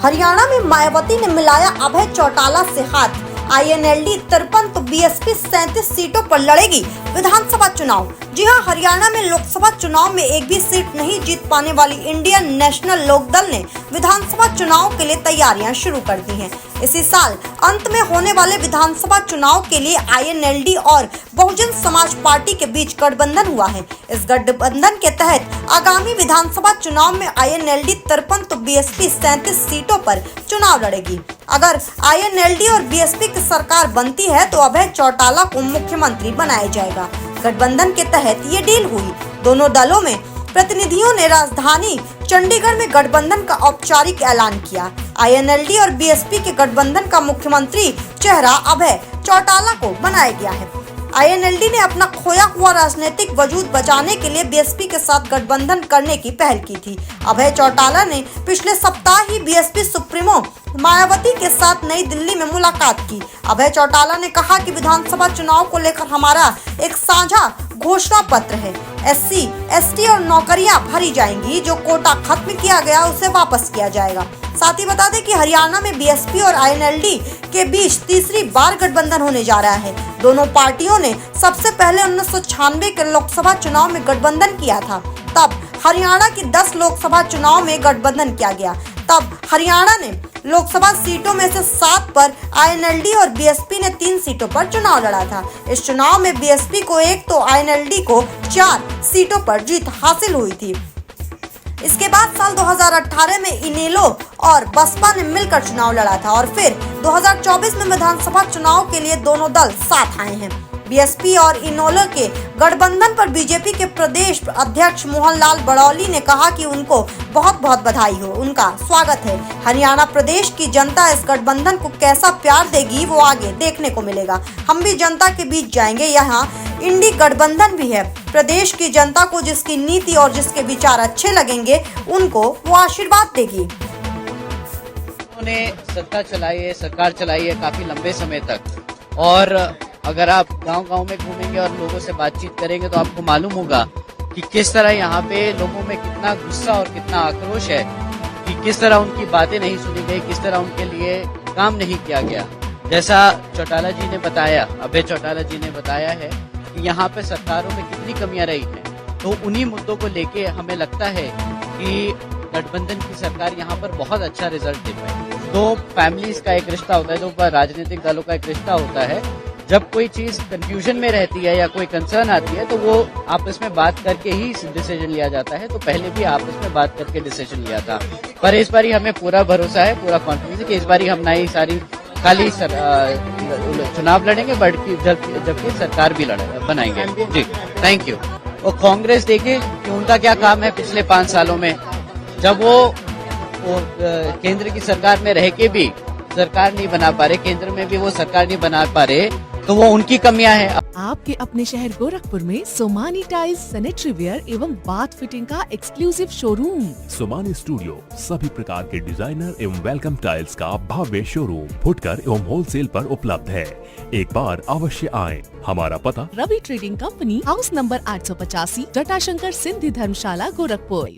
हरियाणा में मायावती ने मिलाया अभय चौटाला से हाथ। INLD 53 तो BSP 37 सीटों पर लड़ेगी विधानसभा चुनाव। जी हां, हरियाणा में लोकसभा चुनाव में एक भी सीट नहीं जीत पाने वाली इंडियन नेशनल लोकदल ने विधानसभा चुनाव के लिए तैयारियां शुरू कर दी हैं। इसी साल अंत में होने वाले विधानसभा चुनाव के लिए INLD और बहुजन समाज पार्टी के बीच गठबंधन हुआ है। इस गठबंधन के तहत आगामी विधानसभा चुनाव में INLD 53 तो BSP 37 सीटों पर चुनाव लड़ेगी। अगर INLD और BSP की सरकार बनती है तो अभय चौटाला को मुख्यमंत्री बनाया जाएगा। गठबंधन के तहत ये डील हुई। दोनों दलों में प्रतिनिधियों ने राजधानी चंडीगढ़ में गठबंधन का औपचारिक ऐलान किया। INLD और BSP के गठबंधन का मुख्यमंत्री चेहरा अभय चौटाला को बनाया गया है। INLD ने अपना खोया हुआ राजनीतिक वजूद बचाने के लिए BSP के साथ गठबंधन करने की पहल की थी। अभय चौटाला ने पिछले सप्ताह ही BSP सुप्रीमो मायावती के साथ नई दिल्ली में मुलाकात की। अभय चौटाला ने कहा कि विधानसभा चुनाव को लेकर हमारा एक साझा घोषणा पत्र है। SC, ST और नौकरियां भरी जाएंगी। जो कोटा खत्म किया गया उसे वापस किया जाएगा। साथ ही बता दें कि हरियाणा में BSP और INLD के बीच तीसरी बार गठबंधन होने जा रहा है। दोनों पार्टियों ने सबसे पहले 1996 के लोकसभा चुनाव में गठबंधन किया था। तब हरियाणा की 10 लोकसभा चुनाव में गठबंधन किया गया। तब हरियाणा ने लोकसभा सीटों में से 7 पर, INLD और BSP ने 3 सीटों पर चुनाव लड़ा था। इस चुनाव में BSP को 1 तो INLD को 4 सीटों पर जीत हासिल हुई थी। इसके बाद साल 2018 में इनेलो और बसपा ने मिलकर चुनाव लड़ा था और फिर 2024 में विधानसभा चुनाव के लिए दोनों दल साथ आए हैं। BSP और इनेलो के गठबंधन पर बीजेपी के प्रदेश अध्यक्ष मोहनलाल बड़ौली ने कहा कि उनको बहुत बहुत बधाई हो, उनका स्वागत है। हरियाणा प्रदेश की जनता इस गठबंधन को कैसा प्यार देगी वो आगे देखने को मिलेगा। हम भी जनता के बीच जाएंगे। यहाँ इंडी गठबंधन भी है। प्रदेश की जनता को जिसकी नीति और जिसके विचार अच्छे लगेंगे उनको वो आशीर्वाद देगी। उन्होंने सत्ता चलाई है, सरकार चलाई है काफी लंबे समय तक, और अगर आप गांव-गांव में घूमेंगे और लोगों से बातचीत करेंगे तो आपको मालूम होगा कि किस तरह यहाँ पे लोगों में कितना गुस्सा और कितना आक्रोश है, कि किस तरह उनकी बातें नहीं सुनी गई, किस तरह उनके लिए काम नहीं किया गया। जैसा चौटाला जी ने बताया, अभय चौटाला जी ने बताया है कि यहाँ पे सरकारों में कितनी कमियां रही हैं, तो उन्हीं मुद्दों को लेके हमें लगता है कि गठबंधन की सरकार यहाँ पर बहुत अच्छा रिजल्ट दे पाएगी। दो फैमिलीज का एक रिश्ता होता है, दो राजनीतिक दलों का एक रिश्ता होता है। जब कोई चीज कंफ्यूजन में रहती है या कोई कंसर्न आती है तो वो आपस में बात करके ही डिसीजन लिया जाता है। तो पहले भी आपस में बात करके डिसीजन लिया था, पर इस बारी हमें पूरा भरोसा है, पूरा कॉन्फिडेंस है कि इस बारी हम नई सारी खाली चुनाव लड़ेंगे, जबकि सरकार भी बनाएंगे। जी, थैंक यू। और कांग्रेस देखिए कि उनका क्या काम है पिछले 5 सालों में, जब वो केंद्र की सरकार में रह के भी सरकार नहीं बना पा रहे, केंद्र में भी वो सरकार नहीं बना पा रहे, तो वो उनकी कमियां हैं। आपके अपने शहर गोरखपुर में सोमानी टाइल्स सैनिटरी वेयर एवं बाथ फिटिंग का एक्सक्लूसिव शोरूम। सोमानी स्टूडियो सभी प्रकार के डिजाइनर एवं वेलकम टाइल्स का भव्य शोरूम फुटकर एवं होलसेल पर उपलब्ध है। एक बार अवश्य आएं। हमारा पता Ravi trading company, house number 885, Jatashankar Sindhi Dharamshala, Gorakhpur.